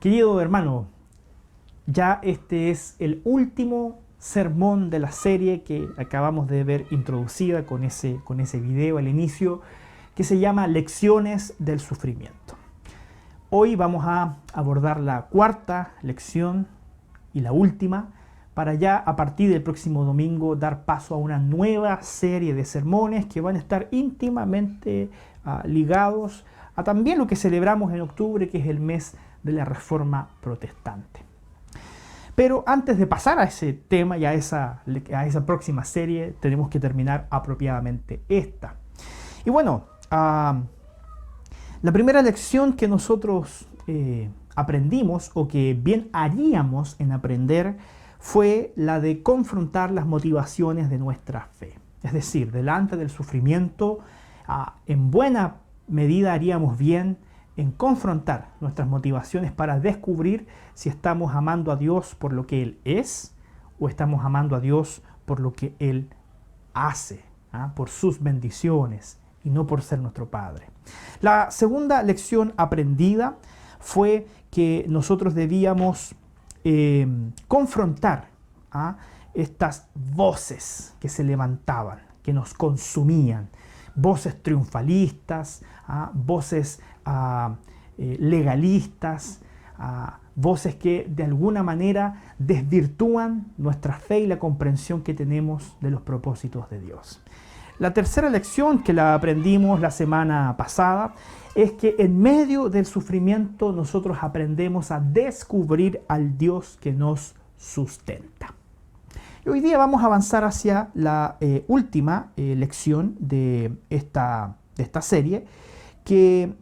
Querido hermano, ya este es el último sermón de la serie que acabamos de ver introducida con ese video al inicio, que se llama Lecciones del Sufrimiento. Hoy vamos a abordar la cuarta lección y la última, para ya a partir del próximo domingo dar paso a una nueva serie de sermones que van a estar íntimamente ligados a también lo que celebramos en octubre, que es el mes de la Reforma Protestante. Pero antes de pasar a ese tema y a esa próxima serie, tenemos que terminar apropiadamente esta. Y bueno, la primera lección que nosotros aprendimos, o que bien haríamos en aprender, fue la de confrontar las motivaciones de nuestra fe. Es decir, delante del sufrimiento, en buena medida haríamos bien en confrontar nuestras motivaciones para descubrir si estamos amando a Dios por lo que Él es o estamos amando a Dios por lo que Él hace, por sus bendiciones y no por ser nuestro Padre. La segunda lección aprendida fue que nosotros debíamos confrontar estas voces que se levantaban, que nos consumían, voces triunfalistas, voces legalistas, voces que de alguna manera desvirtúan nuestra fe y la comprensión que tenemos de los propósitos de Dios. La tercera lección que la aprendimos la semana pasada es que en medio del sufrimiento nosotros aprendemos a descubrir al Dios que nos sustenta. Y hoy día vamos a avanzar hacia la última lección de esta serie, que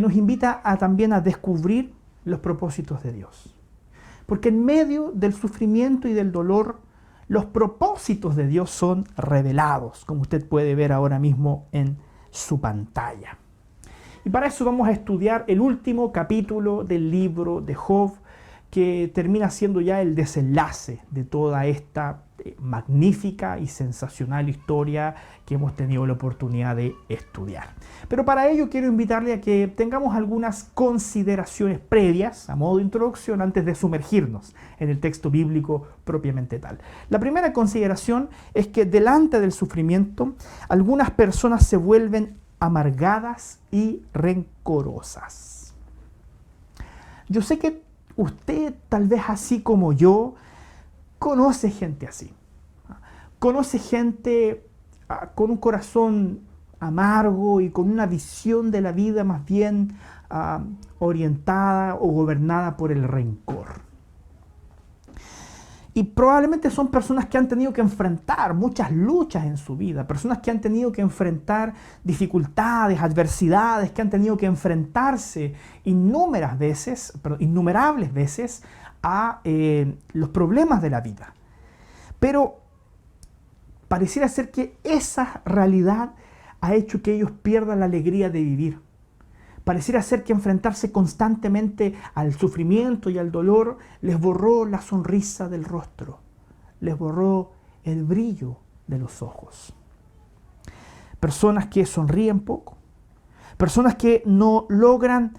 nos invita también a descubrir los propósitos de Dios. Porque en medio del sufrimiento y del dolor, los propósitos de Dios son revelados, como usted puede ver ahora mismo en su pantalla. Y para eso vamos a estudiar el último capítulo del libro de Job, que termina siendo ya el desenlace de toda esta magnífica y sensacional historia que hemos tenido la oportunidad de estudiar. Pero para ello quiero invitarle a que tengamos algunas consideraciones previas, a modo de introducción, antes de sumergirnos en el texto bíblico propiamente tal. La primera consideración es que delante del sufrimiento, algunas personas se vuelven amargadas y rencorosas. Yo sé que usted, tal vez así como yo, conoce gente así. Conoce gente con un corazón amargo y con una visión de la vida más bien orientada o gobernada por el rencor. Y probablemente son personas que han tenido que enfrentar muchas luchas en su vida, personas que han tenido que enfrentar dificultades, adversidades, que han tenido que enfrentarse innumerables veces a los problemas de la vida. Pero pareciera ser que esa realidad ha hecho que ellos pierdan la alegría de vivir. Pareciera ser que enfrentarse constantemente al sufrimiento y al dolor les borró la sonrisa del rostro, les borró el brillo de los ojos. Personas que sonríen poco, personas que no logran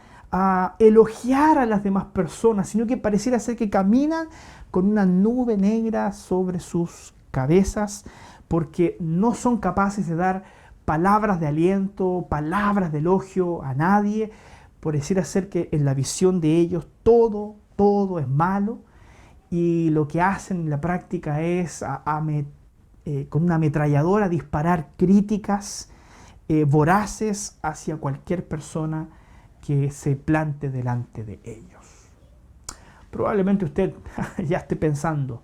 elogiar a las demás personas, sino que pareciera ser que caminan con una nube negra sobre sus cabezas porque no son capaces de dar palabras de aliento, palabras de elogio a nadie. Pareciera ser que en la visión de ellos todo es malo, y lo que hacen en la práctica es con una ametralladora disparar críticas voraces hacia cualquier persona que se plante delante de ellos. Probablemente usted ya esté pensando,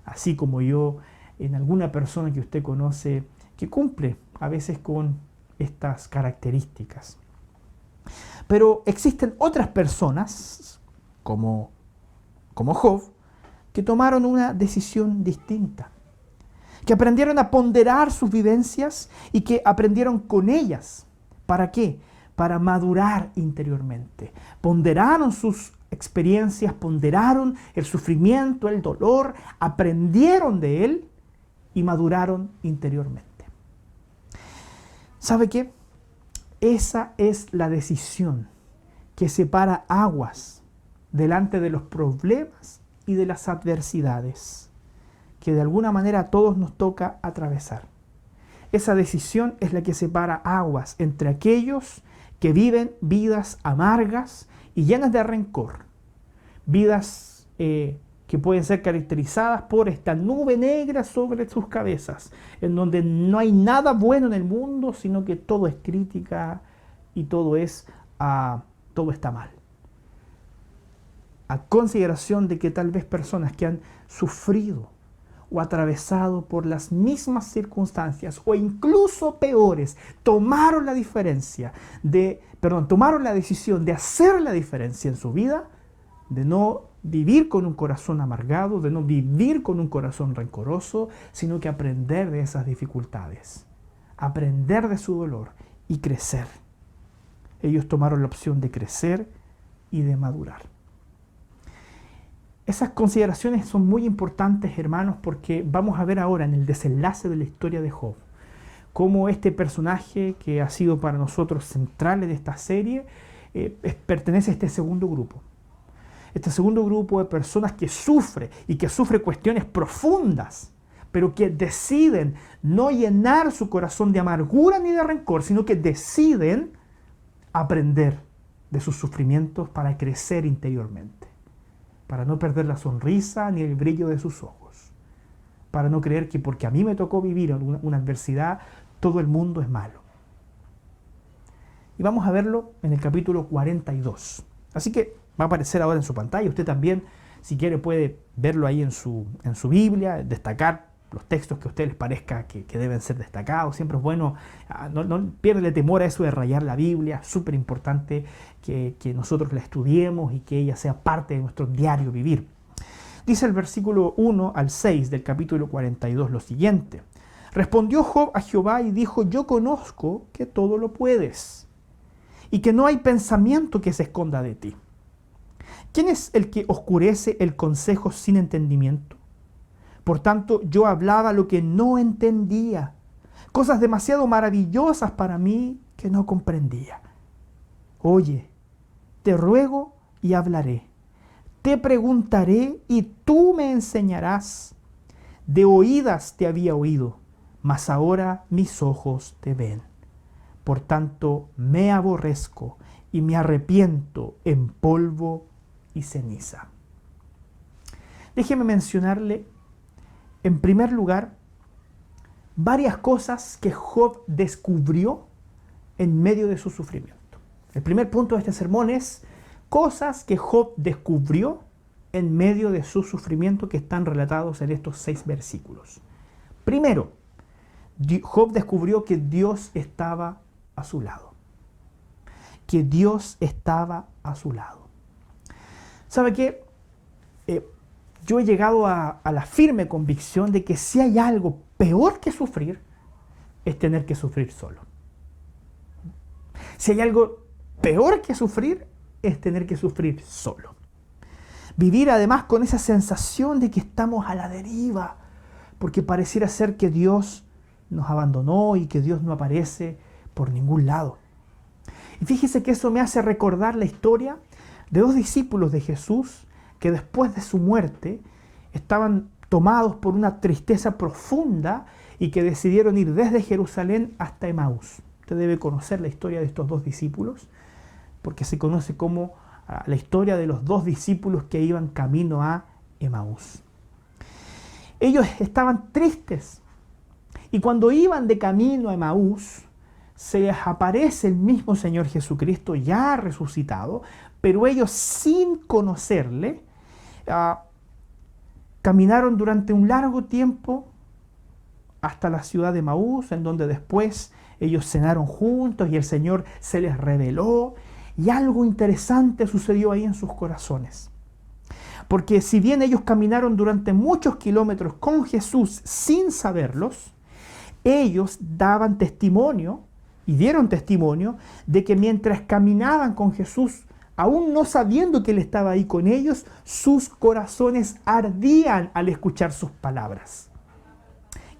así como yo, en alguna persona que usted conoce que cumple a veces con estas características. Pero existen otras personas, como Job, que tomaron una decisión distinta, que aprendieron a ponderar sus vivencias y que aprendieron con ellas. ¿Para qué? Para madurar interiormente. Ponderaron sus experiencias, ponderaron el sufrimiento, el dolor, aprendieron de él y maduraron interiormente. ¿Sabe qué? Esa es la decisión que separa aguas delante de los problemas y de las adversidades que de alguna manera a todos nos toca atravesar. Esa decisión es la que separa aguas entre aquellos que viven vidas amargas y llenas de rencor, vidas que pueden ser caracterizadas por esta nube negra sobre sus cabezas, en donde no hay nada bueno en el mundo, sino que todo es crítica y todo está mal. A consideración de que tal vez personas que han sufrido o atravesado por las mismas circunstancias o incluso peores, tomaron la decisión de hacer la diferencia en su vida, de no vivir con un corazón amargado, de no vivir con un corazón rencoroso, sino que aprender de esas dificultades, aprender de su dolor y crecer. Ellos tomaron la opción de crecer y de madurar. Esas consideraciones son muy importantes, hermanos, porque vamos a ver ahora en el desenlace de la historia de Job cómo este personaje que ha sido para nosotros central de esta serie pertenece a este segundo grupo. Este segundo grupo de personas que sufre y que sufre cuestiones profundas, pero que deciden no llenar su corazón de amargura ni de rencor, sino que deciden aprender de sus sufrimientos para crecer interiormente, para no perder la sonrisa ni el brillo de sus ojos, para no creer que porque a mí me tocó vivir una adversidad, todo el mundo es malo. Y vamos a verlo en el capítulo 42. Así que va a aparecer ahora en su pantalla. Usted también, si quiere, puede verlo ahí en su Biblia, destacar los textos que a usted les parezca que deben ser destacados. Siempre es bueno, no pierda temor a eso de rayar la Biblia. Es súper importante que nosotros la estudiemos y que ella sea parte de nuestro diario vivir. Dice el versículo 1 al 6 del capítulo 42 lo siguiente. Respondió Job a Jehová y dijo: yo conozco que todo lo puedes y que no hay pensamiento que se esconda de ti. ¿Quién es el que oscurece el consejo sin entendimiento? Por tanto, yo hablaba lo que no entendía, cosas demasiado maravillosas para mí que no comprendía. Oye, te ruego y hablaré, te preguntaré y tú me enseñarás. De oídas te había oído, mas ahora mis ojos te ven. Por tanto, me aborrezco y me arrepiento en polvo y ceniza. Déjeme mencionarle, en primer lugar, varias cosas que Job descubrió en medio de su sufrimiento. El primer punto de este sermón es cosas que Job descubrió en medio de su sufrimiento, que están relatados en estos 6 versículos. Primero, Job descubrió que Dios estaba a su lado. Que Dios estaba a su lado. ¿Sabe qué? Yo he llegado a la firme convicción de que si hay algo peor que sufrir, es tener que sufrir solo. Si hay algo peor que sufrir, es tener que sufrir solo. Vivir además con esa sensación de que estamos a la deriva, porque pareciera ser que Dios nos abandonó y que Dios no aparece por ningún lado. Y fíjese que eso me hace recordar la historia de 2 discípulos de Jesús que después de su muerte estaban tomados por una tristeza profunda y que decidieron ir desde Jerusalén hasta Emaús. Usted debe conocer la historia de estos 2 discípulos, porque se conoce como la historia de los 2 discípulos que iban camino a Emaús. Ellos estaban tristes, y cuando iban de camino a Emaús, se les aparece el mismo Señor Jesucristo ya resucitado, pero ellos, sin conocerle, caminaron durante un largo tiempo hasta la ciudad de Emaús, en donde después ellos cenaron juntos y el Señor se les reveló, y algo interesante sucedió ahí en sus corazones. Porque si bien ellos caminaron durante muchos kilómetros con Jesús sin saberlos, ellos daban testimonio y dieron testimonio de que mientras caminaban con Jesús, aún no sabiendo que Él estaba ahí con ellos, sus corazones ardían al escuchar sus palabras.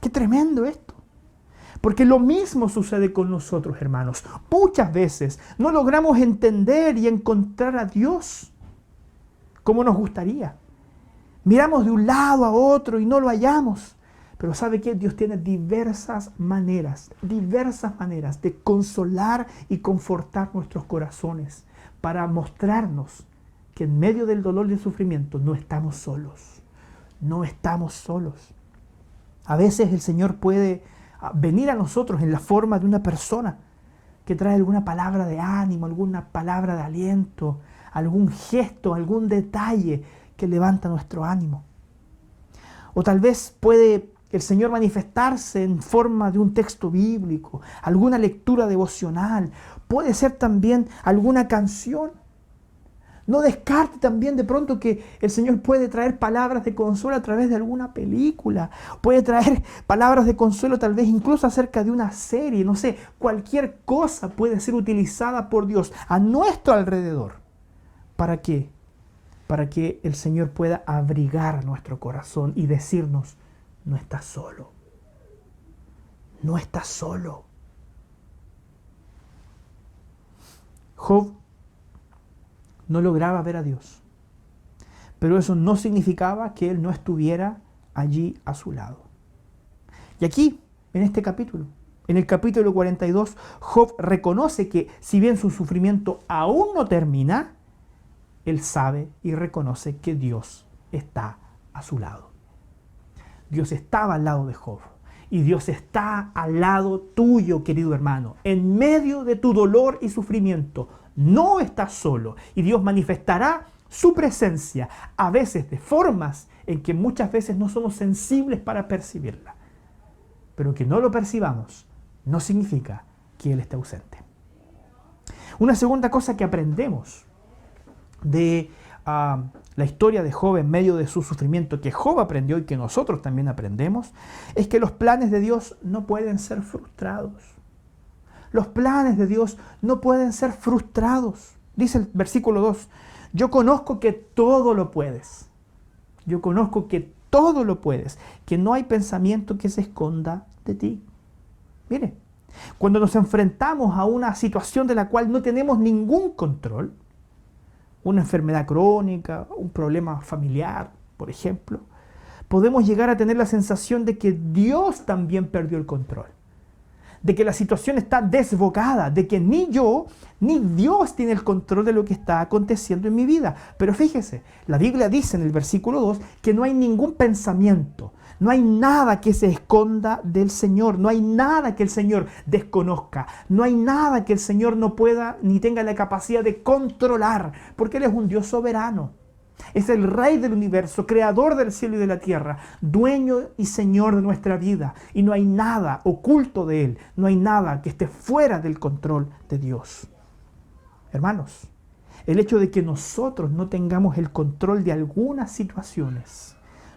¡Qué tremendo esto! Porque lo mismo sucede con nosotros, hermanos. Muchas veces no logramos entender y encontrar a Dios como nos gustaría. Miramos de un lado a otro y no lo hallamos. Pero ¿sabe qué? Dios tiene diversas maneras de consolar y confortar nuestros corazones para mostrarnos que en medio del dolor y el sufrimiento no estamos solos. No estamos solos. A veces el Señor puede venir a nosotros en la forma de una persona que trae alguna palabra de ánimo, alguna palabra de aliento, algún gesto, algún detalle que levanta nuestro ánimo. O tal vez puede el Señor manifestarse en forma de un texto bíblico, alguna lectura devocional, puede ser también alguna canción. No descarte también de pronto que el Señor puede traer palabras de consuelo a través de alguna película, puede traer palabras de consuelo tal vez incluso acerca de una serie, no sé, cualquier cosa puede ser utilizada por Dios a nuestro alrededor. ¿Para qué? Para que el Señor pueda abrigar nuestro corazón y decirnos, no estás solo, no estás solo. Job no lograba ver a Dios, pero eso no significaba que él no estuviera allí a su lado. Y aquí, en este capítulo, en el capítulo 42, Job reconoce que si bien su sufrimiento aún no termina, él sabe y reconoce que Dios está a su lado. Dios estaba al lado de Job y Dios está al lado tuyo, querido hermano. En medio de tu dolor y sufrimiento, no estás solo y Dios manifestará su presencia, a veces de formas en que muchas veces no somos sensibles para percibirla. Pero que no lo percibamos no significa que Él esté ausente. Una segunda cosa que aprendemos de la historia de Job en medio de su sufrimiento, que Job aprendió y que nosotros también aprendemos, es que los planes de Dios no pueden ser frustrados. Los planes de Dios no pueden ser frustrados. Dice el versículo 2, yo conozco que todo lo puedes. Yo conozco que todo lo puedes, que no hay pensamiento que se esconda de ti. Mire, cuando nos enfrentamos a una situación de la cual no tenemos ningún control, una enfermedad crónica, un problema familiar, por ejemplo, podemos llegar a tener la sensación de que Dios también perdió el control, de que la situación está desbocada, de que ni yo ni Dios tiene el control de lo que está aconteciendo en mi vida. Pero fíjese, la Biblia dice en el versículo 2 que no hay ningún pensamiento, no hay nada que se esconda del Señor, no hay nada que el Señor desconozca, no hay nada que el Señor no pueda ni tenga la capacidad de controlar, porque Él es un Dios soberano. Es el Rey del universo, creador del cielo y de la tierra, dueño y Señor de nuestra vida. Y no hay nada oculto de Él, no hay nada que esté fuera del control de Dios. Hermanos, el hecho de que nosotros no tengamos el control de algunas situaciones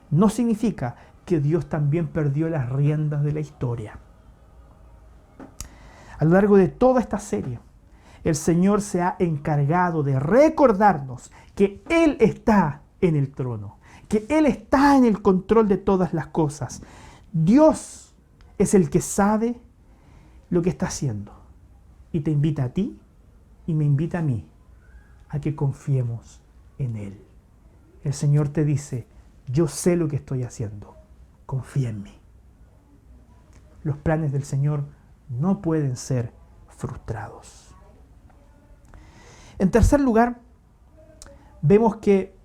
no significa que Dios también perdió las riendas de la historia. A lo largo de toda esta serie, el Señor se ha encargado de recordarnos que Él está en el trono, que Él está en el control de todas las cosas. Dios es el que sabe lo que está haciendo y te invita a ti y me invita a mí a que confiemos en Él. El Señor te dice, yo sé lo que estoy haciendo, confía en mí. Los planes del Señor no pueden ser frustrados. En tercer lugar, vemos que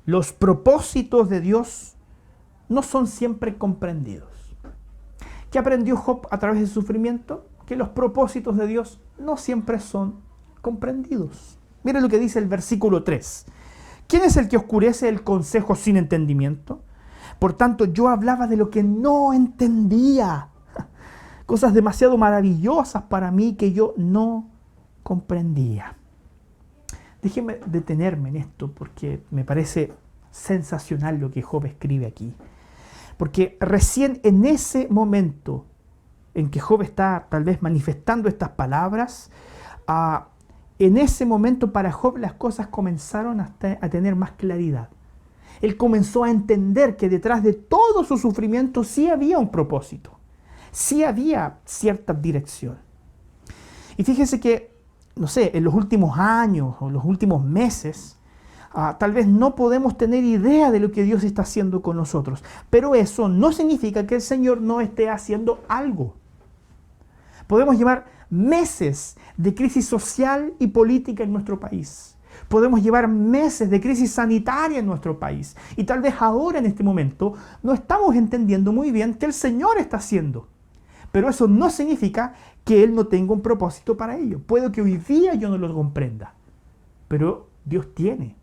los propósitos de Dios no son siempre comprendidos. ¿Qué aprendió Job a través del sufrimiento? Que los propósitos de Dios no siempre son comprendidos. Mira lo que dice el versículo 3. ¿Quién es el que oscurece el consejo sin entendimiento? Por tanto, yo hablaba de lo que no entendía. Cosas demasiado maravillosas para mí que yo no comprendía. Déjenme detenerme en esto porque me parece sensacional lo que Job escribe aquí. Porque recién en ese momento en que Job está tal vez manifestando estas palabras, en ese momento para Job las cosas comenzaron a tener más claridad. Él comenzó a entender que detrás de todo su sufrimiento sí había un propósito. sí había cierta dirección. Y fíjese que, no sé, en los últimos años o los últimos meses, tal vez no podemos tener idea de lo que Dios está haciendo con nosotros, pero eso no significa que el Señor no esté haciendo algo. Podemos llevar meses de crisis social y política en nuestro país. Podemos llevar meses de crisis sanitaria en nuestro país. Y tal vez ahora, en este momento, no estamos entendiendo muy bien qué el Señor está haciendo. Pero eso no significa que Él no tenga un propósito para ello. Puede que hoy día yo no lo comprenda, pero Dios tiene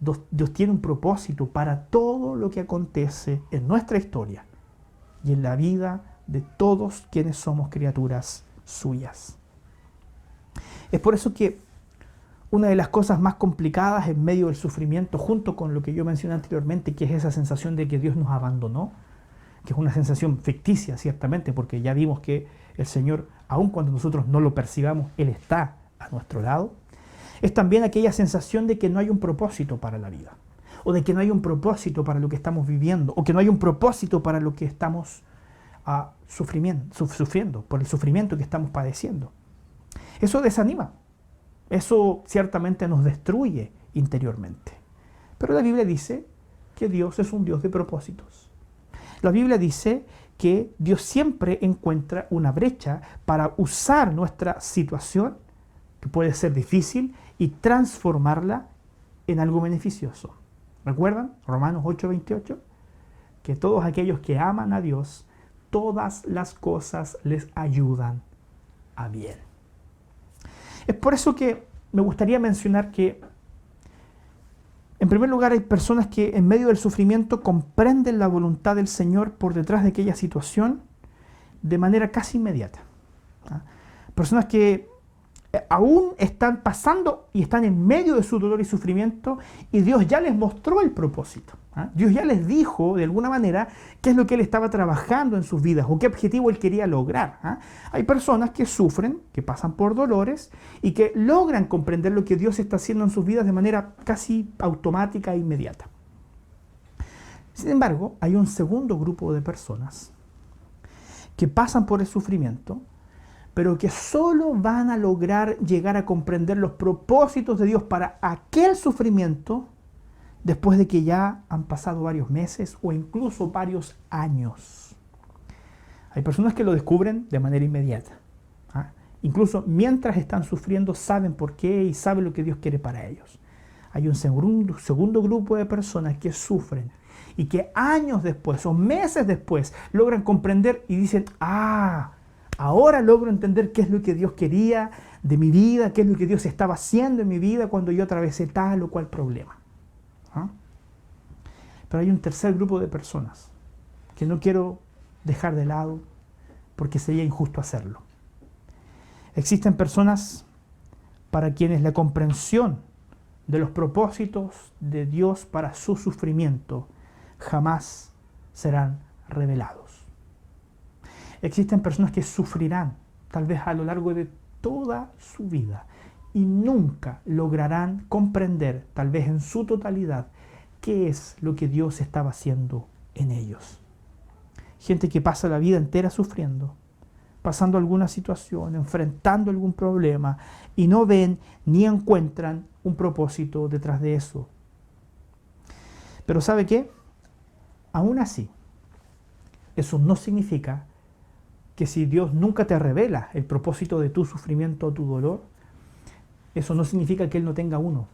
un propósito para todo lo que acontece en nuestra historia y en la vida de todos quienes somos criaturas suyas. Es por eso que una de las cosas más complicadas en medio del sufrimiento, junto con lo que yo mencioné anteriormente, que es esa sensación de que Dios nos abandonó, que es una sensación ficticia, ciertamente, porque ya vimos que el Señor, aun cuando nosotros no lo percibamos, Él está a nuestro lado, es también aquella sensación de que no hay un propósito para la vida, o de que no hay un propósito para lo que estamos viviendo, o que no hay un propósito para lo que estamos sufriendo, por el sufrimiento que estamos padeciendo. Eso desanima, eso ciertamente nos destruye interiormente. Pero la Biblia dice que Dios es un Dios de propósitos. La Biblia dice que Dios siempre encuentra una brecha para usar nuestra situación, que puede ser difícil, y transformarla en algo beneficioso. ¿Recuerdan? Romanos 8:28, que todos aquellos que aman a Dios, todas las cosas les ayudan a bien. Es por eso que me gustaría mencionar que, en primer lugar, hay personas que en medio del sufrimiento comprenden la voluntad del Señor por detrás de aquella situación de manera casi inmediata. Personas que aún están pasando y están en medio de su dolor y sufrimiento, y Dios ya les mostró el propósito. Dios ya les dijo de alguna manera qué es lo que Él estaba trabajando en sus vidas o qué objetivo Él quería lograr. Hay personas que sufren, que pasan por dolores y que logran comprender lo que Dios está haciendo en sus vidas de manera casi automática e inmediata. Sin embargo, hay un segundo grupo de personas que pasan por el sufrimiento, pero que solo van a lograr llegar a comprender los propósitos de Dios para aquel sufrimiento después de que ya han pasado varios meses o incluso varios años. Hay personas que lo descubren de manera inmediata. Incluso mientras están sufriendo saben por qué y saben lo que Dios quiere para ellos. Hay un segundo grupo de personas que sufren y que años después o meses después logran comprender y dicen, ahora logro entender qué es lo que Dios quería de mi vida, qué es lo que Dios estaba haciendo en mi vida cuando yo atravesé tal o cual problema. Pero hay un tercer grupo de personas que no quiero dejar de lado porque sería injusto hacerlo. Existen personas para quienes la comprensión de los propósitos de Dios para su sufrimiento jamás serán revelados. Existen personas que sufrirán, tal vez a lo largo de toda su vida, y nunca lograrán comprender, tal vez en su totalidad, qué es lo que Dios estaba haciendo en ellos. Gente que pasa la vida entera sufriendo, pasando alguna situación, enfrentando algún problema, y no ven ni encuentran un propósito detrás de eso. Pero ¿sabe qué? Aún así, eso no significa que si Dios nunca te revela el propósito de tu sufrimiento o tu dolor, eso no significa que Él no tenga uno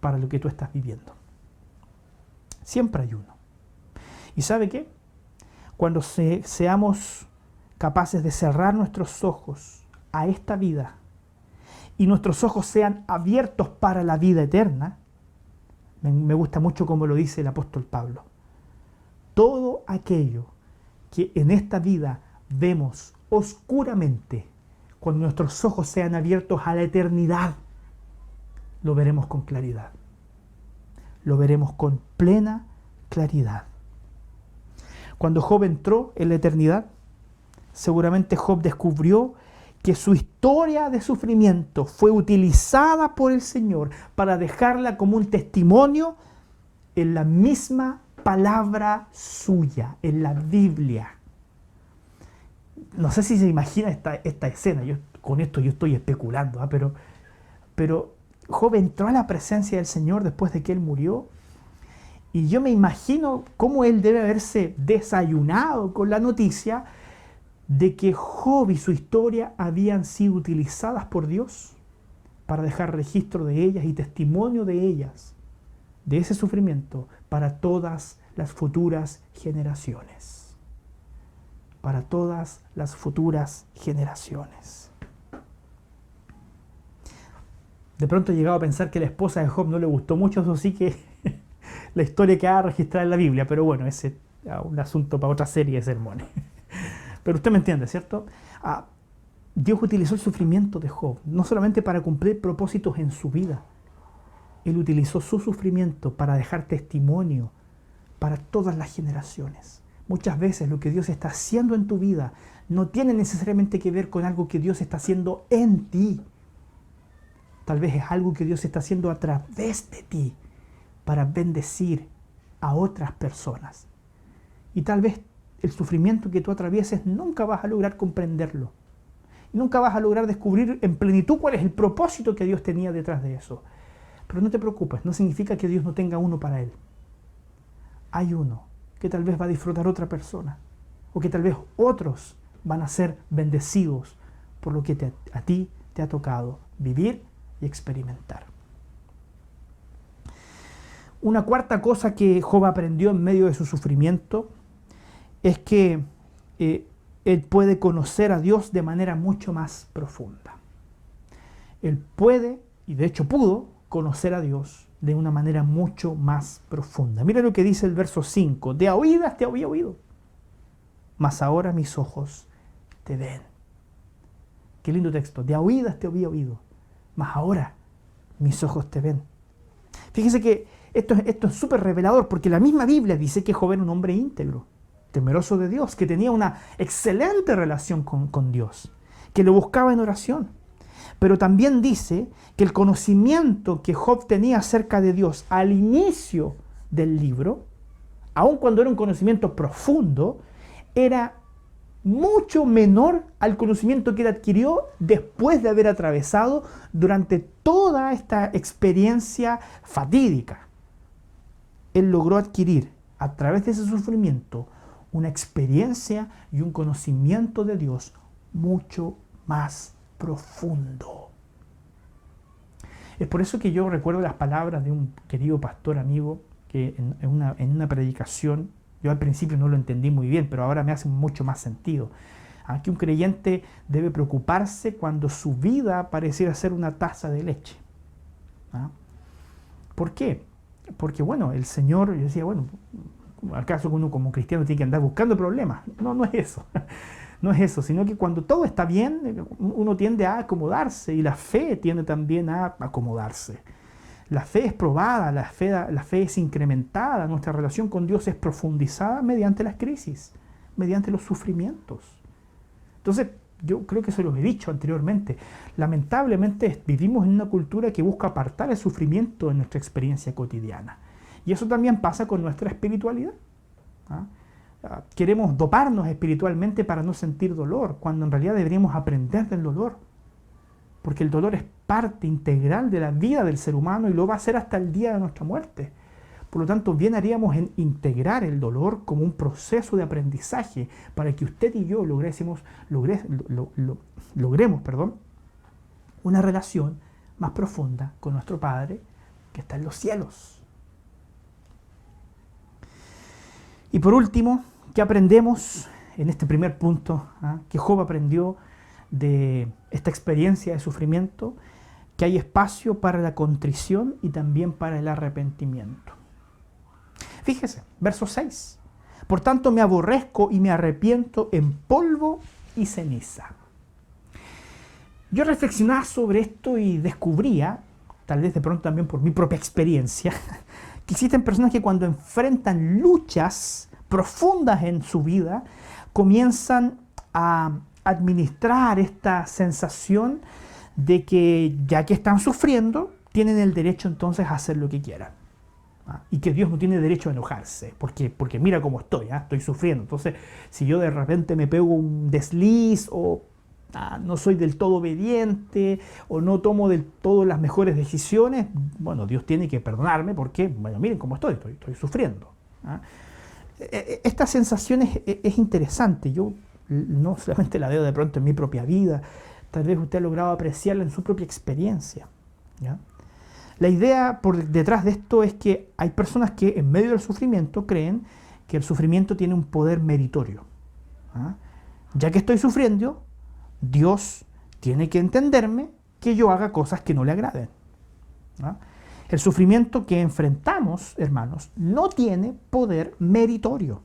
para lo que tú estás viviendo. Siempre hay uno. ¿Y sabe qué? Cuando seamos capaces de cerrar nuestros ojos a esta vida y nuestros ojos sean abiertos para la vida eterna, me gusta mucho como lo dice el apóstol Pablo, todo aquello que en esta vida vemos oscuramente, cuando nuestros ojos sean abiertos a la eternidad, lo veremos con claridad. Lo veremos con plena claridad. Cuando Job entró en la eternidad, seguramente Job descubrió que su historia de sufrimiento fue utilizada por el Señor para dejarla como un testimonio en la misma palabra suya, en la Biblia. no sé si se imagina esta escena, con esto yo estoy especulando, ¿ah? Pero Job entró a la presencia del Señor después de que él murió, y yo me imagino cómo él debe haberse desayunado con la noticia de que Job y su historia habían sido utilizadas por Dios para dejar registro de ellas y testimonio de ellas, de ese sufrimiento, para todas las futuras generaciones. Para todas las futuras generaciones. De pronto he llegado a pensar que la esposa de Job no le gustó mucho, eso sí que la historia que ha registrada en la Biblia, pero bueno, ese es un asunto para otra serie de sermones. Pero usted me entiende, ¿cierto? Dios utilizó el sufrimiento de Job, no solamente para cumplir propósitos en su vida. Él utilizó su sufrimiento para dejar testimonio para todas las generaciones. Muchas veces lo que Dios está haciendo en tu vida no tiene necesariamente que ver con algo que Dios está haciendo en ti. Tal vez es algo que Dios está haciendo a través de ti para bendecir a otras personas. Y tal vez el sufrimiento que tú atravieses nunca vas a lograr comprenderlo. Nunca vas a lograr descubrir en plenitud cuál es el propósito que Dios tenía detrás de eso. Pero no te preocupes, no significa que Dios no tenga uno para él. Hay uno que tal vez va a disfrutar otra persona, o que tal vez otros van a ser bendecidos por lo que a ti te ha tocado vivir y experimentar. Una cuarta cosa que Job aprendió en medio de su sufrimiento es que él puede conocer a Dios de manera mucho más profunda. Él puede, y de hecho pudo, conocer a Dios de una manera mucho más profunda. Mira lo que dice el verso 5. De a oídas te había oído, mas ahora mis ojos te ven. Qué lindo texto. De a oídas te había oído, mas ahora mis ojos te ven. Fíjese que esto es súper revelador, porque la misma Biblia dice que Job era un hombre íntegro, temeroso de Dios, que tenía una excelente relación con Dios, que lo buscaba en oración. Pero también dice que el conocimiento que Job tenía acerca de Dios al inicio del libro, aun cuando era un conocimiento profundo, era mucho menor al conocimiento que él adquirió después de haber atravesado durante toda esta experiencia fatídica. Él logró adquirir a través de ese sufrimiento una experiencia y un conocimiento de Dios mucho más profundo. Es por eso que yo recuerdo las palabras de un querido pastor amigo que en una predicación, yo al principio no lo entendí muy bien, pero ahora me hace mucho más sentido. Que un creyente debe preocuparse cuando su vida pareciera ser una taza de leche. ¿Por qué? Porque bueno, el Señor, yo decía, bueno, ¿acaso uno como cristiano tiene que andar buscando problemas? No, no es eso. No es eso, sino que cuando todo está bien, uno tiende a acomodarse, y la fe tiende también a acomodarse. La fe es probada, la fe es incrementada, nuestra relación con Dios es profundizada mediante las crisis, mediante los sufrimientos. Entonces, yo creo que eso lo he dicho anteriormente, lamentablemente vivimos en una cultura que busca apartar el sufrimiento de nuestra experiencia cotidiana. Y eso también pasa con nuestra espiritualidad. Queremos doparnos espiritualmente para no sentir dolor, cuando en realidad deberíamos aprender del dolor. Porque el dolor es parte integral de la vida del ser humano y lo va a ser hasta el día de nuestra muerte. Por lo tanto, bien haríamos en integrar el dolor como un proceso de aprendizaje para que usted y yo logremos una relación más profunda con nuestro Padre que está en los cielos. Y por último, ¿qué aprendemos en este primer punto? Que Job aprendió de esta experiencia de sufrimiento, que hay espacio para la contrición y también para el arrepentimiento. Fíjese, verso 6. Por tanto me aborrezco y me arrepiento en polvo y ceniza. Yo reflexionaba sobre esto y descubría, tal vez de pronto también por mi propia experiencia, que existen personas que cuando enfrentan luchas profundas en su vida, comienzan a administrar esta sensación de que ya que están sufriendo, tienen el derecho entonces a hacer lo que quieran. Y que Dios no tiene derecho a enojarse, porque mira cómo estoy, estoy sufriendo. Entonces, si yo de repente me pego un desliz o no soy del todo obediente o no tomo del todo las mejores decisiones, bueno, Dios tiene que perdonarme porque, bueno, miren cómo estoy sufriendo. Esta sensación es interesante. Yo no solamente la veo de pronto en mi propia vida, tal vez usted ha logrado apreciarla en su propia experiencia, ¿ya? La idea por detrás de esto es que hay personas que en medio del sufrimiento creen que el sufrimiento tiene un poder meritorio. Ya que estoy sufriendo, Dios tiene que entenderme que yo haga cosas que no le agraden. El sufrimiento que enfrentamos, hermanos, no tiene poder meritorio.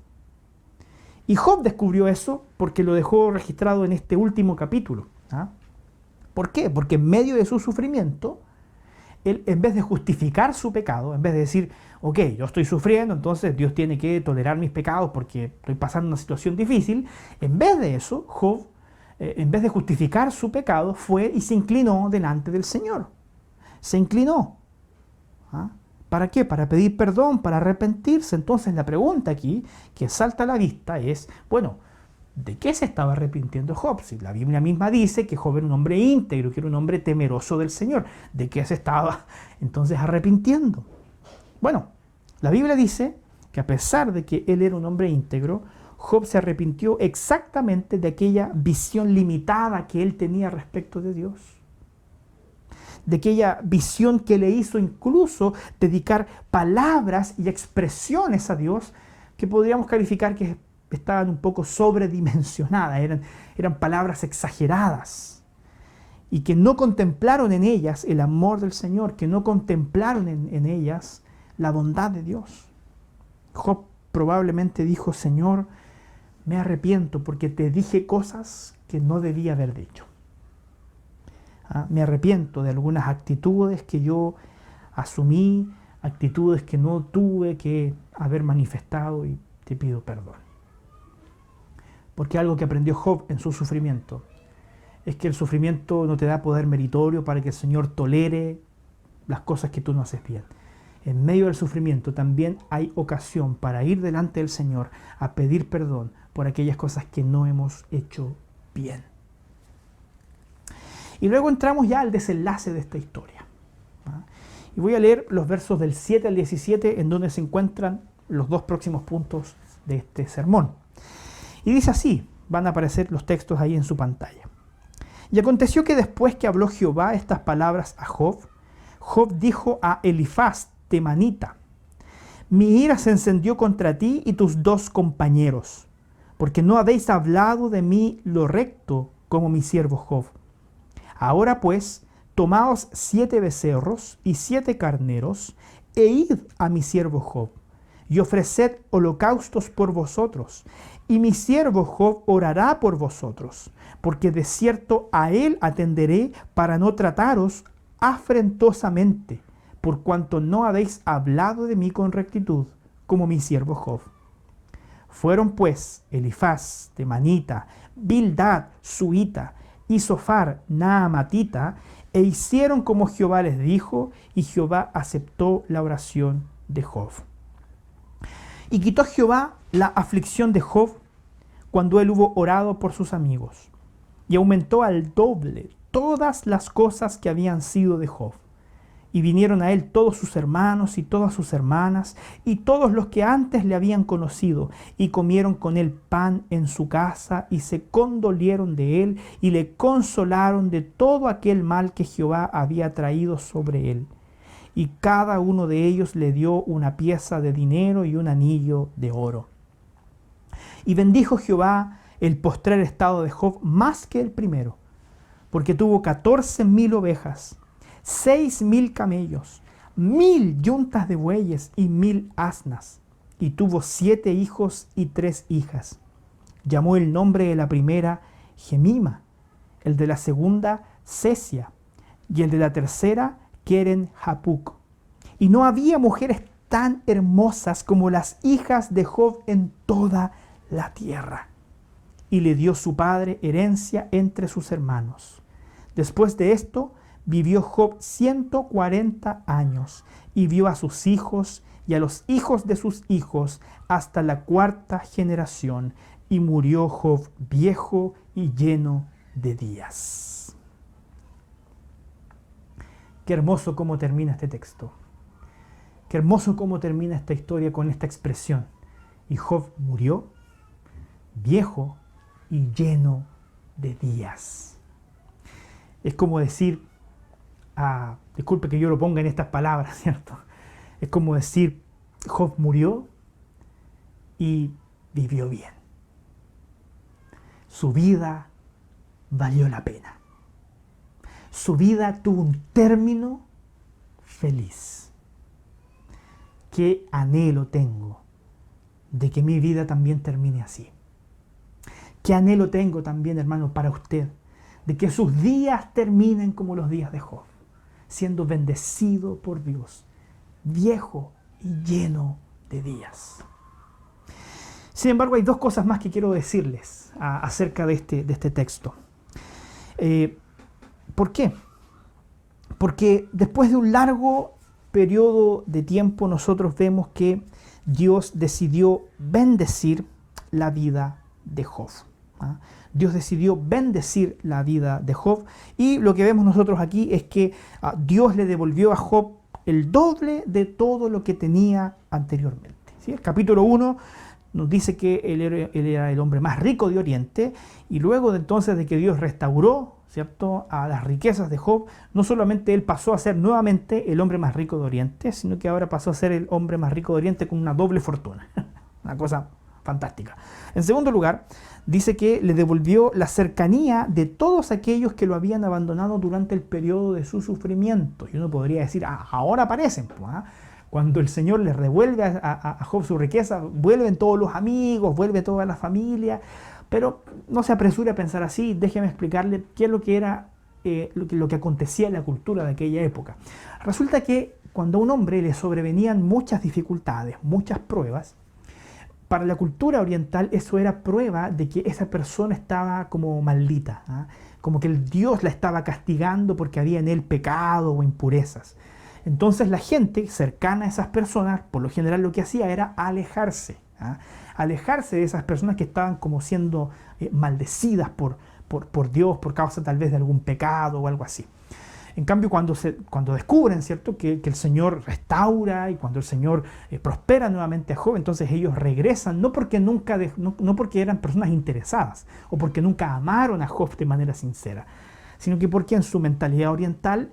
Y Job descubrió eso porque lo dejó registrado en este último capítulo. ¿Por qué? Porque en medio de su sufrimiento, él, en vez de justificar su pecado, en vez de decir, ok, yo estoy sufriendo, entonces Dios tiene que tolerar mis pecados porque estoy pasando una situación difícil, en vez de eso, Job, en vez de justificar su pecado, fue y se inclinó delante del Señor. Se inclinó. ¿Para qué? Para pedir perdón, para arrepentirse. Entonces la pregunta aquí que salta a la vista es, bueno, ¿de qué se estaba arrepintiendo Job? Si la Biblia misma dice que Job era un hombre íntegro, que era un hombre temeroso del Señor. ¿De qué se estaba entonces arrepintiendo? Bueno, la Biblia dice que a pesar de que él era un hombre íntegro, Job se arrepintió exactamente de aquella visión limitada que él tenía respecto de Dios. De aquella visión que le hizo incluso dedicar palabras y expresiones a Dios que podríamos calificar que estaban un poco sobredimensionadas, eran palabras exageradas y que no contemplaron en ellas el amor del Señor, que no contemplaron en ellas la bondad de Dios. Job probablemente dijo, Señor, me arrepiento porque te dije cosas que no debía haber dicho. Me arrepiento de algunas actitudes que yo asumí, actitudes que no tuve que haber manifestado y te pido perdón. Porque algo que aprendió Job en su sufrimiento es que el sufrimiento no te da poder meritorio para que el Señor tolere las cosas que tú no haces bien. En medio del sufrimiento también hay ocasión para ir delante del Señor a pedir perdón por aquellas cosas que no hemos hecho bien. Y luego entramos ya al desenlace de esta historia. Y voy a leer los versos del 7 al 17 en donde se encuentran los dos próximos puntos de este sermón. Y dice así, van a aparecer los textos ahí en su pantalla. Y aconteció que después que habló Jehová estas palabras a Job, Job dijo a Elifaz temanita, mi ira se encendió contra ti y tus dos compañeros, porque no habéis hablado de mí lo recto como mi siervo Job. Ahora pues, tomaos 7 becerros y 7 carneros, e id a mi siervo Job, y ofreced holocaustos por vosotros, y mi siervo Job orará por vosotros, porque de cierto a él atenderé para no trataros afrentosamente, por cuanto no habéis hablado de mí con rectitud, como mi siervo Job. Fueron pues Elifaz, temanita, Bildad, suita, y Sofar, naamatita, e hicieron como Jehová les dijo, y Jehová aceptó la oración de Job. Y quitó Jehová la aflicción de Job cuando él hubo orado por sus amigos, y aumentó al doble todas las cosas que habían sido de Job. Y vinieron a él todos sus hermanos y todas sus hermanas, y todos los que antes le habían conocido, y comieron con él pan en su casa, y se condolieron de él, y le consolaron de todo aquel mal que Jehová había traído sobre él. Y cada uno de ellos le dio una pieza de dinero y un anillo de oro. Y bendijo Jehová el postrer estado de Job más que el primero, porque tuvo 14,000 ovejas, 6,000 camellos, 1,000 yuntas de bueyes y 1,000 asnas, y tuvo 7 hijos y 3 hijas. Llamó el nombre de la primera Gemima, el de la segunda Sesia, y el de la tercera Keren Hapuc. Y no había mujeres tan hermosas como las hijas de Job en toda la tierra. Y le dio su padre herencia entre sus hermanos. Después de esto, vivió Job 140 años y vio a sus hijos y a los hijos de sus hijos hasta la cuarta generación, y murió Job viejo y lleno de días. Qué hermoso cómo termina este texto. Qué hermoso cómo termina esta historia con esta expresión. Y Job murió viejo y lleno de días. Es como decir, disculpe que yo lo ponga en estas palabras, ¿cierto? Es como decir, Job murió y vivió bien. Su vida valió la pena. Su vida tuvo un término feliz. Qué anhelo tengo de que mi vida también termine así. Qué anhelo tengo también, hermano, para usted, de que sus días terminen como los días de Job, siendo bendecido por Dios, viejo y lleno de días. Sin embargo, hay dos cosas más que quiero decirles acerca de este texto. ¿Por qué? Porque después de un largo periodo de tiempo nosotros vemos que Dios decidió bendecir la vida de Job. Dios decidió bendecir la vida de Job, y lo que vemos nosotros aquí es que Dios le devolvió a Job el doble de todo lo que tenía anteriormente. ¿Sí? El capítulo 1 nos dice que él era el hombre más rico de Oriente, y luego de entonces de que Dios restauró, ¿cierto?, a las riquezas de Job, no solamente él pasó a ser nuevamente el hombre más rico de Oriente, sino que ahora pasó a ser el hombre más rico de Oriente con una doble fortuna. Una cosa fantástica. En segundo lugar, dice que le devolvió la cercanía de todos aquellos que lo habían abandonado durante el periodo de su sufrimiento. Y uno podría decir, ahora aparecen, pues, cuando el Señor les revuelve a Job su riqueza, vuelven todos los amigos, vuelve toda la familia. Pero no se apresure a pensar así. Déjeme explicarle qué es lo que era lo que acontecía en la cultura de aquella época. Resulta que cuando a un hombre le sobrevenían muchas dificultades, muchas pruebas, para la cultura oriental eso era prueba de que esa persona estaba como maldita, como que el Dios la estaba castigando porque había en él pecado o impurezas. Entonces la gente cercana a esas personas, por lo general lo que hacía era alejarse, alejarse de esas personas que estaban como siendo maldecidas por Dios por causa tal vez de algún pecado o algo así. En cambio, cuando descubren, ¿cierto?, que el Señor restaura y cuando el Señor prospera nuevamente a Job, entonces ellos regresan, no porque eran personas interesadas o porque nunca amaron a Job de manera sincera, sino que porque en su mentalidad oriental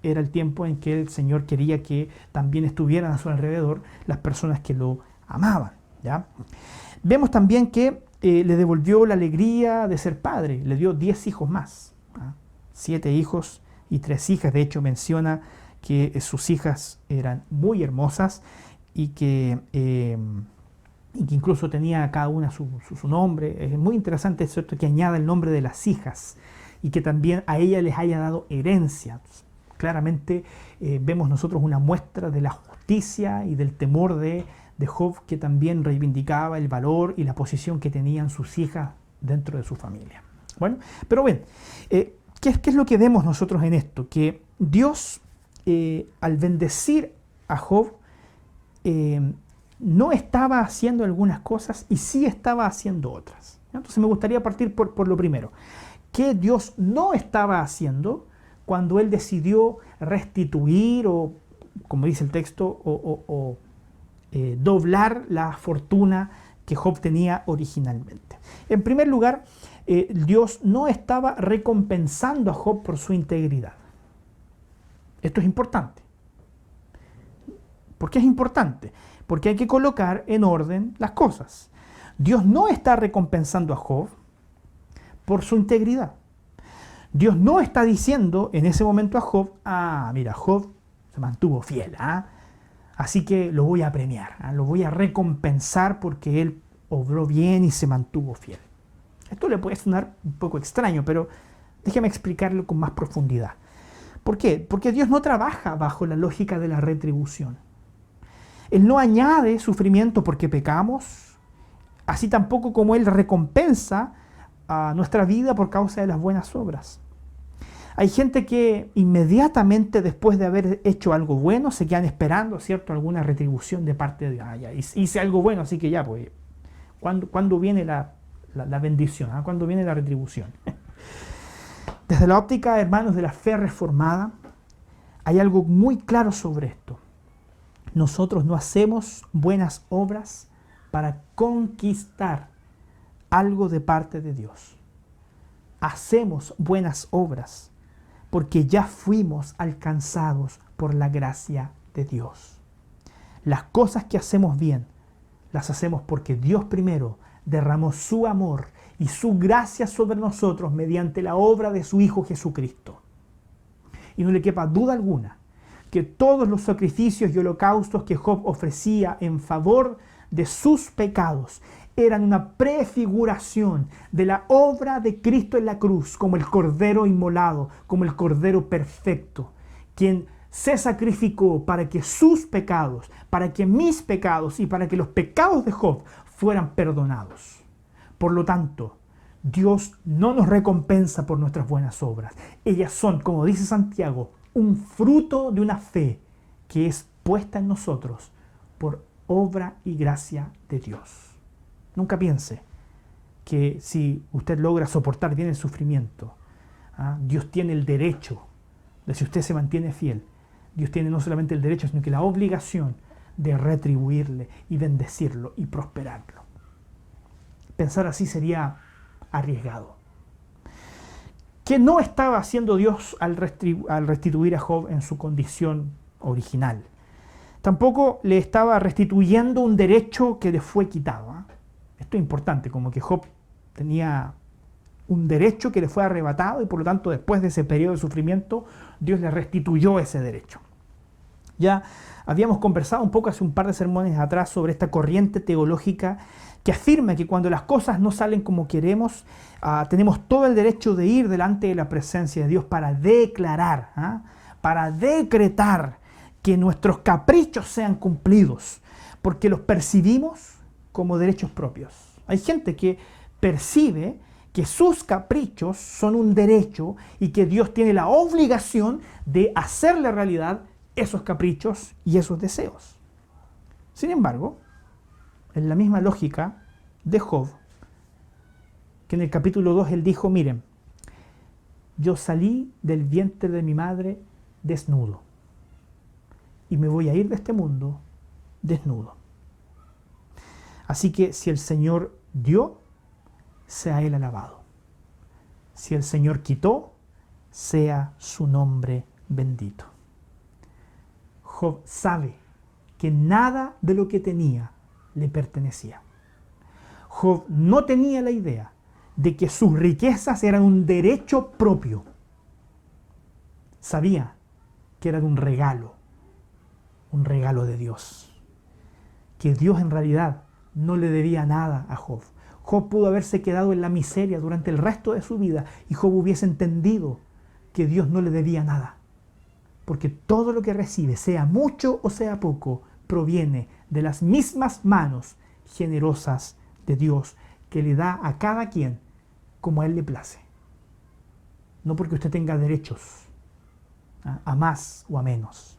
era el tiempo en que el Señor quería que también estuvieran a su alrededor las personas que lo amaban, ¿ya? Vemos también que le devolvió la alegría de ser padre, le dio 10 hijos más, 7 hijos y 3 hijas. De hecho menciona que sus hijas eran muy hermosas y que incluso tenía cada una su nombre. Es muy interesante, ¿cierto?, que añada el nombre de las hijas y que también a ella les haya dado herencia. Claramente vemos nosotros una muestra de la justicia y del temor de Job, que también reivindicaba el valor y la posición que tenían sus hijas dentro de su familia. Bueno, pero bien, ¿qué es lo que vemos nosotros en esto? Que Dios, al bendecir a Job, no estaba haciendo algunas cosas y sí estaba haciendo otras. Entonces me gustaría partir por lo primero. ¿Qué Dios no estaba haciendo cuando Él decidió restituir o, como dice el texto, doblar la fortuna que Job tenía originalmente? En primer lugar, Dios no estaba recompensando a Job por su integridad. Esto es importante. ¿Por qué es importante? Porque hay que colocar en orden las cosas. Dios no está recompensando a Job por su integridad. Dios no está diciendo en ese momento a Job, mira, Job se mantuvo fiel, así que lo voy a premiar, lo voy a recompensar porque él obró bien y se mantuvo fiel. Esto le puede sonar un poco extraño, pero déjeme explicarlo con más profundidad. ¿Por qué? Porque Dios no trabaja bajo la lógica de la retribución. Él no añade sufrimiento porque pecamos, así tampoco como Él recompensa a nuestra vida por causa de las buenas obras. Hay gente que inmediatamente después de haber hecho algo bueno se quedan esperando, ¿cierto?, alguna retribución de parte de Dios. Ya hice algo bueno, así que ya, pues, ¿cuándo viene la bendición? ¿Cuándo viene la retribución? Desde la óptica, hermanos, de la fe reformada, hay algo muy claro sobre esto. Nosotros no hacemos buenas obras para conquistar algo de parte de Dios. Hacemos buenas obras porque ya fuimos alcanzados por la gracia de Dios. Las cosas que hacemos bien, las hacemos porque Dios primero derramó su amor y su gracia sobre nosotros mediante la obra de su Hijo Jesucristo. Y no le quepa duda alguna que todos los sacrificios y holocaustos que Job ofrecía en favor de sus pecados eran una prefiguración de la obra de Cristo en la cruz, como el Cordero inmolado, como el Cordero perfecto, quien se sacrificó para que sus pecados, para que mis pecados y para que los pecados de Job fueran perdonados. Por lo tanto, Dios no nos recompensa por nuestras buenas obras. Ellas son, como dice Santiago, un fruto de una fe que es puesta en nosotros por obra y gracia de Dios. Nunca piense que si usted logra soportar bien el sufrimiento, Dios tiene el derecho de, si usted se mantiene fiel, Dios tiene no solamente el derecho, sino que la obligación de retribuirle y bendecirlo y prosperarlo. Pensar así sería arriesgado. ¿Qué no estaba haciendo Dios al restituir a Job en su condición original? Tampoco le estaba restituyendo un derecho que le fue quitado. Esto es importante, como que Job tenía un derecho que le fue arrebatado y por lo tanto después de ese periodo de sufrimiento Dios le restituyó ese derecho. Ya habíamos conversado un poco hace un par de sermones atrás sobre esta corriente teológica que afirma que cuando las cosas no salen como queremos, tenemos todo el derecho de ir delante de la presencia de Dios para declarar, para decretar que nuestros caprichos sean cumplidos, porque los percibimos como derechos propios. Hay gente que percibe que sus caprichos son un derecho y que Dios tiene la obligación de hacerle realidad esos caprichos y esos deseos. Sin embargo, en la misma lógica de Job, que en el capítulo 2 él dijo, miren, yo salí del vientre de mi madre desnudo y me voy a ir de este mundo desnudo. Así que si el Señor dio, sea Él alabado. Si el Señor quitó, sea su nombre bendito. Job sabe que nada de lo que tenía le pertenecía. Job no tenía la idea de que sus riquezas eran un derecho propio. Sabía que eran un regalo de Dios. Que Dios en realidad no le debía nada a Job. Job pudo haberse quedado en la miseria durante el resto de su vida y Job hubiese entendido que Dios no le debía nada. Porque todo lo que recibe, sea mucho o sea poco, proviene de las mismas manos generosas de Dios que le da a cada quien como a Él le place. No porque usted tenga derechos a más o a menos.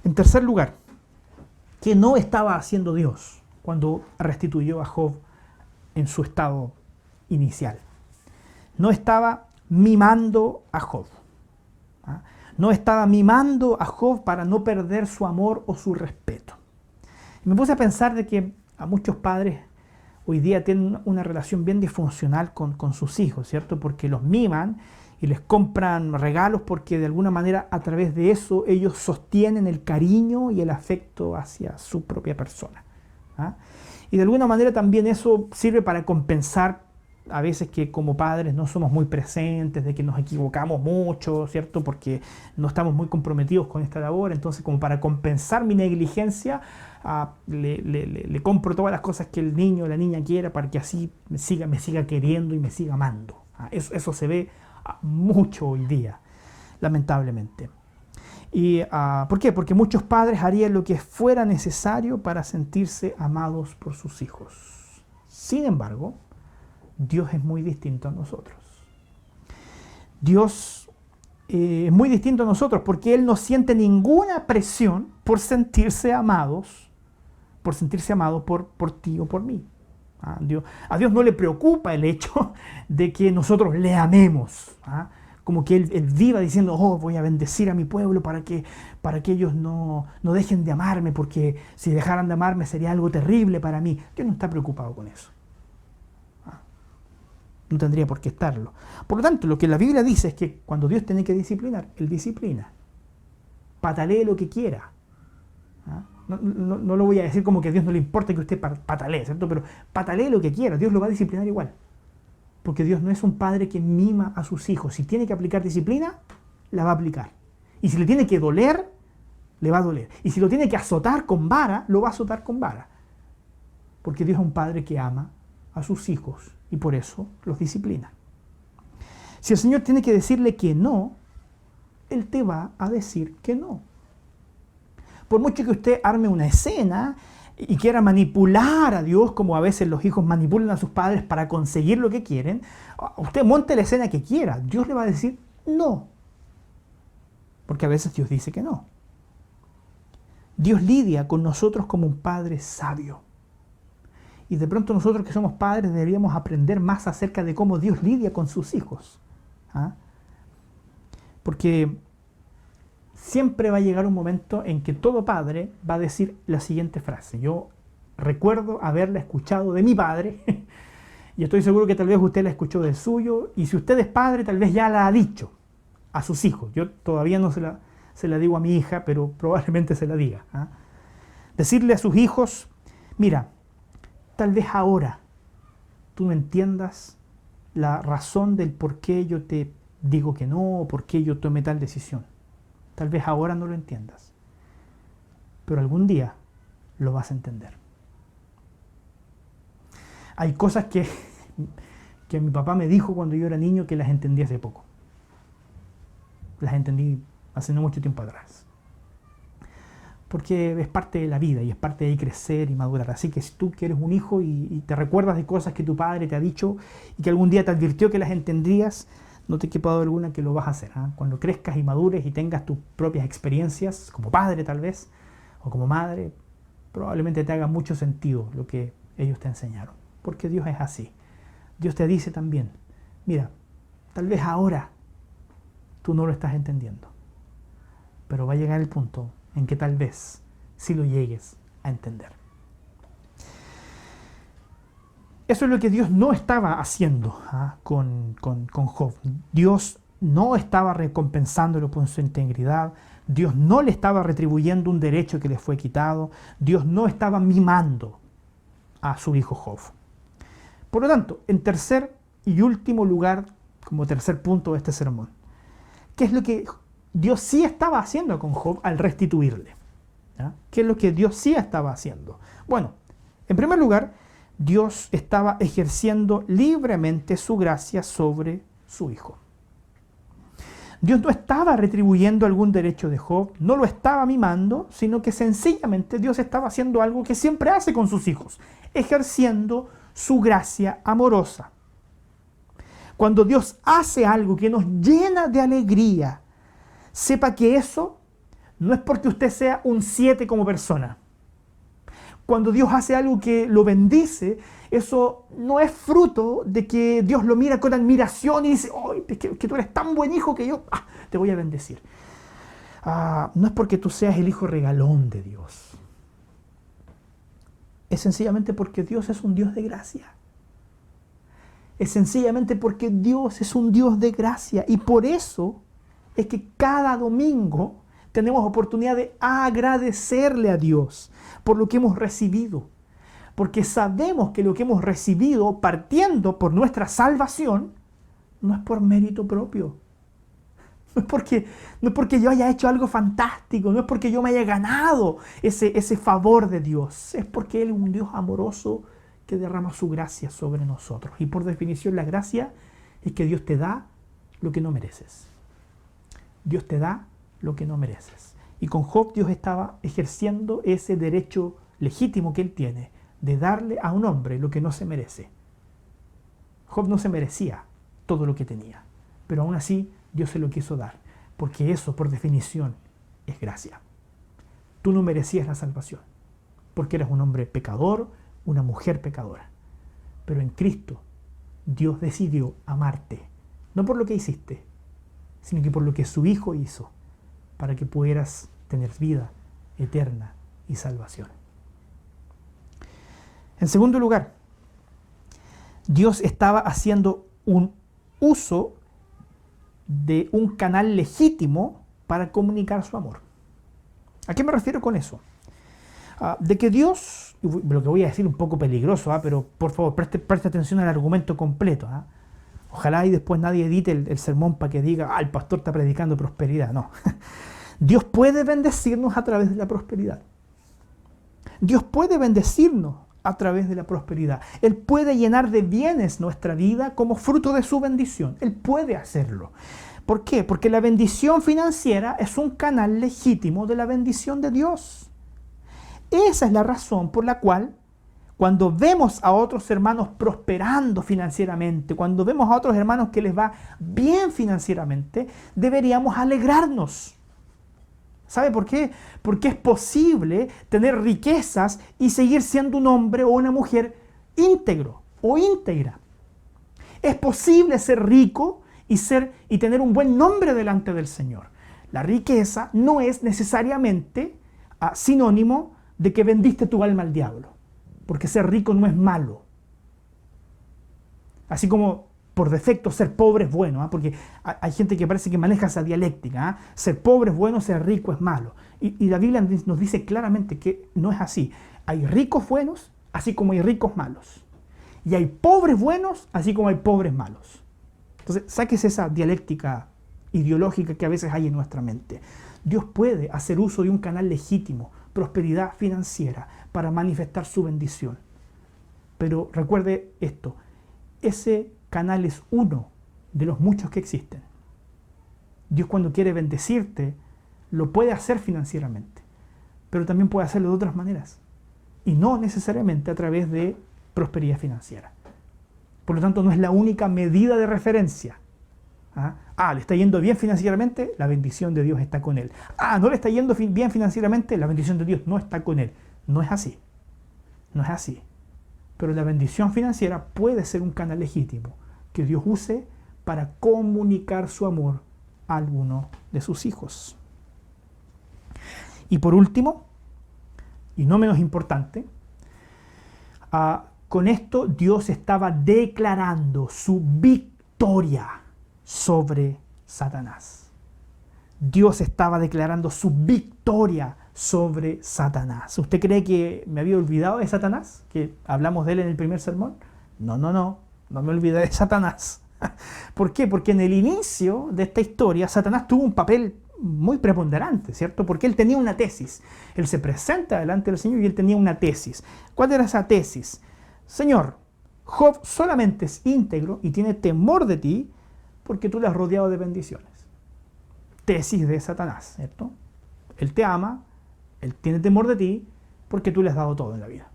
En tercer lugar, ¿qué no estaba haciendo Dios cuando restituyó a Job en su estado inicial? No estaba mimando a Job. No estaba mimando a Job para no perder su amor o su respeto. Y me puse a pensar de que a muchos padres hoy día tienen una relación bien disfuncional con sus hijos, ¿cierto? Porque los miman y les compran regalos porque de alguna manera a través de eso ellos sostienen el cariño y el afecto hacia su propia persona. Y de alguna manera también eso sirve para compensar a veces que como padres no somos muy presentes, de que nos equivocamos mucho, ¿cierto? Porque no estamos muy comprometidos con esta labor. Entonces, como para compensar mi negligencia, le compro todas las cosas que el niño o la niña quiera para que así me siga queriendo y me siga amando. Eso se ve mucho hoy día, lamentablemente. ¿Y por qué? Porque muchos padres harían lo que fuera necesario para sentirse amados por sus hijos. Sin embargo, Dios es muy distinto a nosotros. Dios es muy distinto a nosotros porque Él no siente ninguna presión por sentirse amado por ti o por mí. A Dios no le preocupa el hecho de que nosotros le amemos. Como que él viva diciendo, voy a bendecir a mi pueblo para que ellos no dejen de amarme, porque si dejaran de amarme sería algo terrible para mí. Dios no está preocupado con eso. No tendría por qué estarlo. Por lo tanto, lo que la Biblia dice es que cuando Dios tiene que disciplinar, Él disciplina. Patalee lo que quiera. No lo voy a decir como que a Dios no le importa que usted patalee, ¿cierto? Pero patalee lo que quiera, Dios lo va a disciplinar igual. Porque Dios no es un padre que mima a sus hijos. Si tiene que aplicar disciplina, la va a aplicar. Y si le tiene que doler, le va a doler. Y si lo tiene que azotar con vara, lo va a azotar con vara. Porque Dios es un padre que ama a sus hijos y por eso los disciplina. Si el Señor tiene que decirle que no, Él te va a decir que no. Por mucho que usted arme una escena y quiera manipular a Dios, como a veces los hijos manipulan a sus padres para conseguir lo que quieren, usted monte la escena que quiera, Dios le va a decir no. Porque a veces Dios dice que no. Dios lidia con nosotros como un padre sabio. Y de pronto nosotros que somos padres deberíamos aprender más acerca de cómo Dios lidia con sus hijos. Porque siempre va a llegar un momento en que todo padre va a decir la siguiente frase. Yo recuerdo haberla escuchado de mi padre y estoy seguro que tal vez usted la escuchó del suyo, y si usted es padre tal vez ya la ha dicho a sus hijos. Yo todavía no se la digo a mi hija, pero probablemente se la diga. Decirle a sus hijos, mira, tal vez ahora tú no entiendas la razón del por qué yo te digo que no, o por qué yo tomé tal decisión. Tal vez ahora no lo entiendas, pero algún día lo vas a entender. Hay cosas que mi papá me dijo cuando yo era niño que las entendí hace poco. Las entendí hace no mucho tiempo atrás. Porque es parte de la vida y es parte de crecer y madurar. Así que si tú que eres un hijo y te recuerdas de cosas que tu padre te ha dicho y que algún día te advirtió que las entendías, no te quepa duda alguna que lo vas a hacer. Cuando crezcas y madures y tengas tus propias experiencias, como padre tal vez, o como madre, probablemente te haga mucho sentido lo que ellos te enseñaron. Porque Dios es así. Dios te dice también, mira, tal vez ahora tú no lo estás entendiendo, pero va a llegar el punto en que tal vez sí lo llegues a entender. Eso es lo que Dios no estaba haciendo con Job. Dios no estaba recompensándolo por su integridad. Dios no le estaba retribuyendo un derecho que le fue quitado. Dios no estaba mimando a su hijo Job. Por lo tanto, en tercer y último lugar, como tercer punto de este sermón, ¿qué es lo que Dios sí estaba haciendo con Job al restituirle? ¿Qué es lo que Dios sí estaba haciendo? Bueno, en primer lugar, Dios estaba ejerciendo libremente su gracia sobre su hijo. Dios no estaba retribuyendo algún derecho de Job, no lo estaba mimando, sino que sencillamente Dios estaba haciendo algo que siempre hace con sus hijos, ejerciendo su gracia amorosa. Cuando Dios hace algo que nos llena de alegría, sepa que eso no es porque usted sea un 7 como persona. Cuando Dios hace algo que lo bendice, eso no es fruto de que Dios lo mira con admiración y dice, oh, que tú eres tan buen hijo que yo te voy a bendecir. No es porque tú seas el hijo regalón de Dios. Es sencillamente porque Dios es un Dios de gracia. Es sencillamente porque Dios es un Dios de gracia. Y por eso es que cada domingo tenemos oportunidad de agradecerle a Dios por lo que hemos recibido. Porque sabemos que lo que hemos recibido partiendo por nuestra salvación no es por mérito propio. No es porque yo haya hecho algo fantástico, no es porque yo me haya ganado ese favor de Dios. Es porque Él es un Dios amoroso que derrama su gracia sobre nosotros. Y por definición la gracia es que Dios te da lo que no mereces. Dios te da lo que no mereces. Y con Job Dios estaba ejerciendo ese derecho legítimo que él tiene de darle a un hombre lo que no se merece. Job no se merecía todo lo que tenía. pero aún así Dios se lo quiso dar, porque eso, por definición, es gracia. Tú no merecías la salvación, porque eras un hombre pecador, una mujer pecadora. Pero en Cristo, Dios decidió amarte, no por lo que hiciste, sino que por lo que su Hijo hizo, para que pudieras tener vida eterna y salvación. En segundo lugar, Dios estaba haciendo un uso de un canal legítimo para comunicar su amor. ¿A qué me refiero con eso? De que Dios, lo que voy a decir un poco peligroso, pero por favor preste atención al argumento completo. Ojalá y después nadie edite el sermón para que diga, el pastor está predicando prosperidad. No. Dios puede bendecirnos a través de la prosperidad. Dios puede bendecirnos a través de la prosperidad. Él puede llenar de bienes nuestra vida como fruto de su bendición. Él puede hacerlo. ¿Por qué? Porque la bendición financiera es un canal legítimo de la bendición de Dios. Esa es la razón por la cual cuando vemos a otros hermanos prosperando financieramente, cuando vemos a otros hermanos que les va bien financieramente, deberíamos alegrarnos. ¿Sabe por qué? Porque es posible tener riquezas y seguir siendo un hombre o una mujer íntegro o íntegra. Es posible ser rico y tener un buen nombre delante del Señor. La riqueza no es necesariamente sinónimo de que vendiste tu alma al diablo, porque ser rico no es malo. Así como por defecto ser pobre es bueno, porque hay gente que parece que maneja esa dialéctica. Ser pobre es bueno, ser rico es malo. Y la Biblia nos dice claramente que no es así. Hay ricos buenos, así como hay ricos malos. Y hay pobres buenos, así como hay pobres malos. Entonces, sáquese esa dialéctica ideológica que a veces hay en nuestra mente. Dios puede hacer uso de un canal legítimo, prosperidad financiera, para manifestar su bendición. Pero recuerde esto, ese canal es uno de los muchos que existen. Dios cuando quiere bendecirte, lo puede hacer financieramente, pero también puede hacerlo de otras maneras, y no necesariamente a través de prosperidad financiera. Por lo tanto, no es la única medida de referencia. Le está yendo bien financieramente, la bendición de Dios está con él. No le está yendo bien financieramente, la bendición de Dios no está con él. No es así. No es así. Pero la bendición financiera puede ser un canal legítimo que Dios use para comunicar su amor a alguno de sus hijos. Y por último, y no menos importante, con esto Dios estaba declarando su victoria sobre Satanás. Dios estaba declarando su victoria sobre Satanás. ¿Usted cree que me había olvidado de Satanás? ¿Que hablamos de él en el primer sermón? No me olvidé de Satanás. ¿Por qué? Porque en el inicio de esta historia Satanás tuvo un papel muy preponderante, ¿cierto? Porque él tenía una tesis. Él se presenta delante del Señor y él tenía una tesis. ¿Cuál era esa tesis? Señor, Job solamente es íntegro y tiene temor de ti porque tú le has rodeado de bendiciones. Tesis de Satanás, ¿cierto? Él te ama, él tiene temor de ti porque tú le has dado todo en la vida.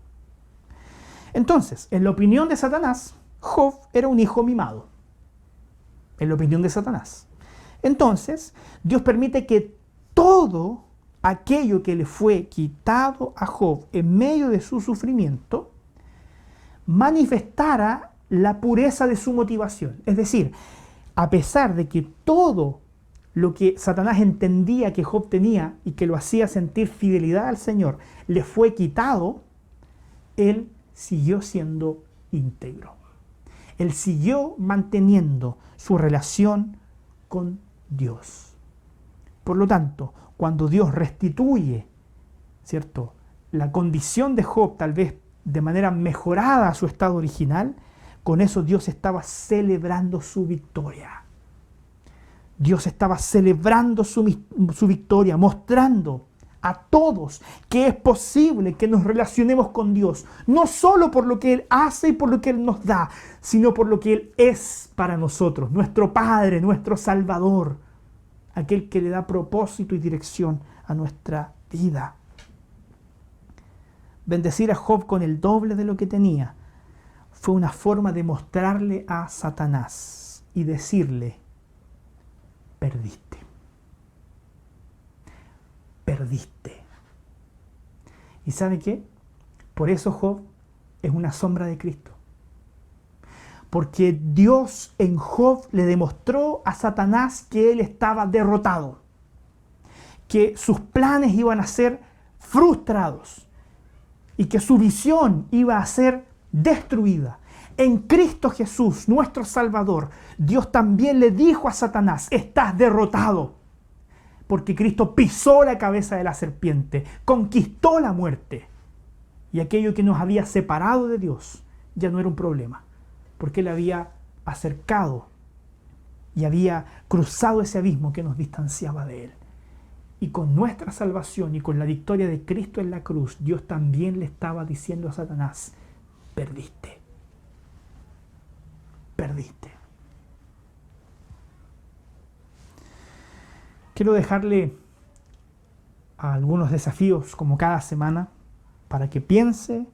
Entonces, en la opinión de Satanás, Job era un hijo mimado. En la opinión de Satanás. Entonces, Dios permite que todo aquello que le fue quitado a Job en medio de su sufrimiento manifestara la pureza de su motivación. Es decir, a pesar de que todo lo que Satanás entendía que Job tenía y que lo hacía sentir fidelidad al Señor, le fue quitado, él siguió siendo íntegro. Él siguió manteniendo su relación con Dios. Por lo tanto, cuando Dios restituye, ¿cierto?, la condición de Job, tal vez de manera mejorada a su estado original, con eso Dios estaba celebrando su victoria. Dios estaba celebrando su victoria, mostrando a todos que es posible que nos relacionemos con Dios, no solo por lo que Él hace y por lo que Él nos da, sino por lo que Él es para nosotros, nuestro Padre, nuestro Salvador, aquel que le da propósito y dirección a nuestra vida. Bendecir a Job con el doble de lo que tenía fue una forma de mostrarle a Satanás y decirle, perdiste. Perdiste. ¿Y sabe qué? Por eso Job es una sombra de Cristo. Porque Dios en Job le demostró a Satanás que él estaba derrotado, que sus planes iban a ser frustrados y que su visión iba a ser destruida. En Cristo Jesús, nuestro Salvador, Dios también le dijo a Satanás: estás derrotado, porque Cristo pisó la cabeza de la serpiente, conquistó la muerte, y aquello que nos había separado de Dios ya no era un problema, porque Él había acercado y había cruzado ese abismo que nos distanciaba de Él. Y con nuestra salvación y con la victoria de Cristo en la cruz, Dios también le estaba diciendo a Satanás: perdiste. Perdiste. Quiero dejarle algunos desafíos como cada semana para que piense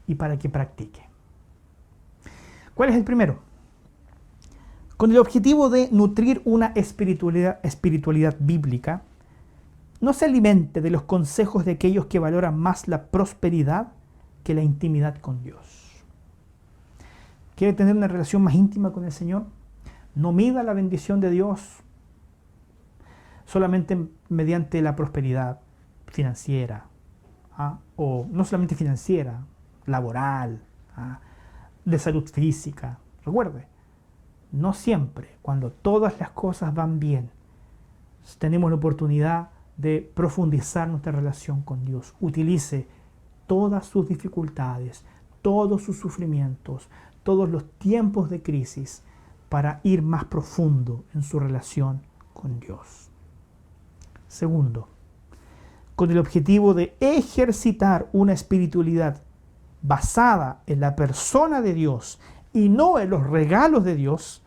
y para que practique. ¿Cuál es el primero? Con el objetivo de nutrir una espiritualidad bíblica, no se alimente de los consejos de aquellos que valoran más la prosperidad que la intimidad con Dios. ¿Quiere tener una relación más íntima con el Señor? No mida la bendición de Dios solamente mediante la prosperidad financiera, o no solamente financiera, laboral, de salud física. Recuerde, no siempre, cuando todas las cosas van bien, tenemos la oportunidad de profundizar nuestra relación con Dios. Utilice todas sus dificultades, todos sus sufrimientos, todos los tiempos de crisis para ir más profundo en su relación con Dios. Segundo, con el objetivo de ejercitar una espiritualidad basada en la persona de Dios y no en los regalos de Dios,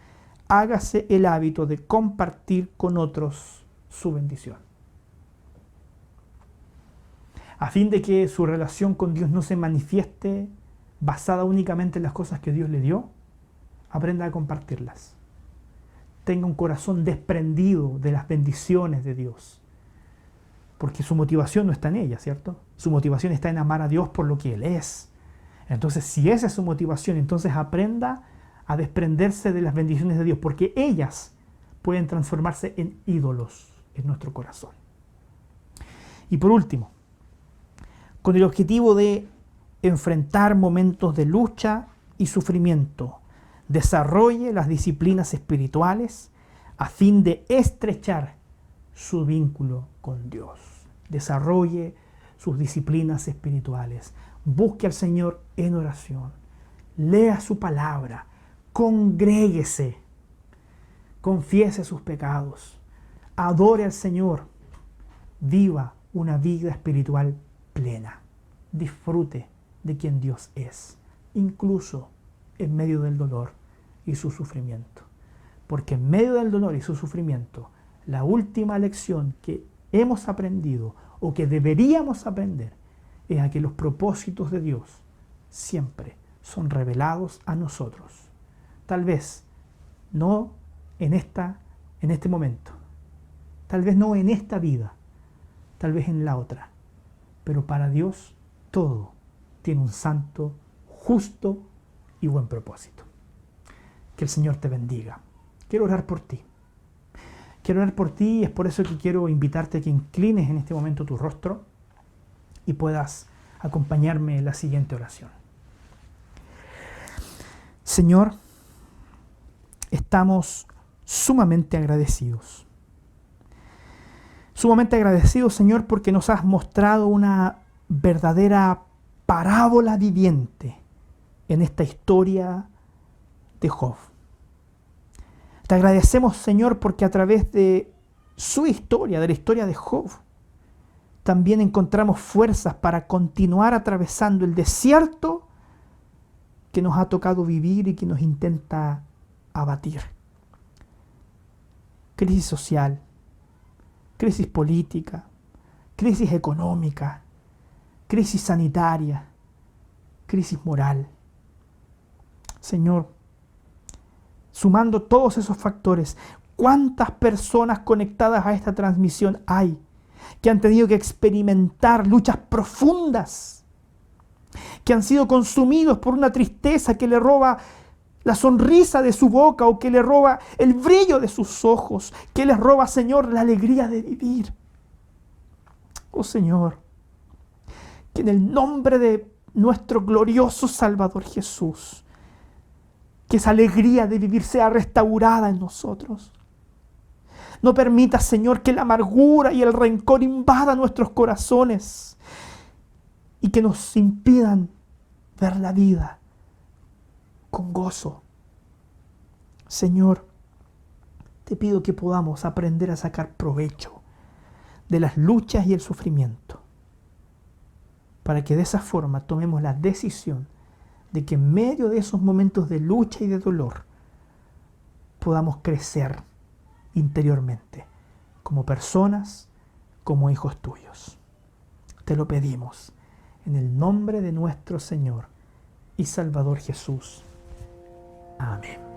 hágase el hábito de compartir con otros su bendición. A fin de que su relación con Dios no se manifieste basada únicamente en las cosas que Dios le dio, aprenda a compartirlas. Tenga un corazón desprendido de las bendiciones de Dios. Porque su motivación no está en ella, ¿cierto? Su motivación está en amar a Dios por lo que Él es. Entonces, si esa es su motivación, entonces aprenda a desprenderse de las bendiciones de Dios, porque ellas pueden transformarse en ídolos en nuestro corazón. Y por último, con el objetivo de enfrentar momentos de lucha y sufrimiento, desarrolle las disciplinas espirituales a fin de estrechar su vínculo con Dios. Desarrolle sus disciplinas espirituales. Busque al Señor en oración. Lea su palabra. Congréguese. Confiese sus pecados. Adore al Señor. Viva una vida espiritual plena. Disfrute de quien Dios es, incluso en medio del dolor y su sufrimiento. Porque en medio del dolor y su sufrimiento, la última lección que hemos aprendido o que deberíamos aprender es a que los propósitos de Dios siempre son revelados a nosotros. Tal vez no en este momento, tal vez no en esta vida, tal vez en la otra, pero para Dios todo tiene un santo, justo y buen propósito. Que el Señor te bendiga. Quiero orar por ti. Quiero orar por ti y es por eso que quiero invitarte a que inclines en este momento tu rostro y puedas acompañarme en la siguiente oración. Señor, estamos sumamente agradecidos. Sumamente agradecidos, Señor, porque nos has mostrado una verdadera parábola viviente en esta historia de Job. Te agradecemos, Señor, porque a través de su historia, de la historia de Job, también encontramos fuerzas para continuar atravesando el desierto que nos ha tocado vivir y que nos intenta abatir. Crisis social, crisis política, crisis económica, crisis sanitaria, crisis moral. Señor, sumando todos esos factores, ¿Cuántas personas conectadas a esta transmisión hay que han tenido que experimentar luchas profundas, que han sido consumidos por una tristeza que le roba la sonrisa de su boca o que le roba el brillo de sus ojos, que les roba, Señor, la alegría de vivir? Oh Señor, que en el nombre de nuestro glorioso Salvador Jesús, que esa alegría de vivir sea restaurada en nosotros. No permita, Señor, que la amargura y el rencor invadan nuestros corazones y que nos impidan ver la vida con gozo. Señor, te pido que podamos aprender a sacar provecho de las luchas y el sufrimiento, para que de esa forma tomemos la decisión de que en medio de esos momentos de lucha y de dolor podamos crecer interiormente como personas, como hijos tuyos. Te lo pedimos en el nombre de nuestro Señor y Salvador Jesús. Amén.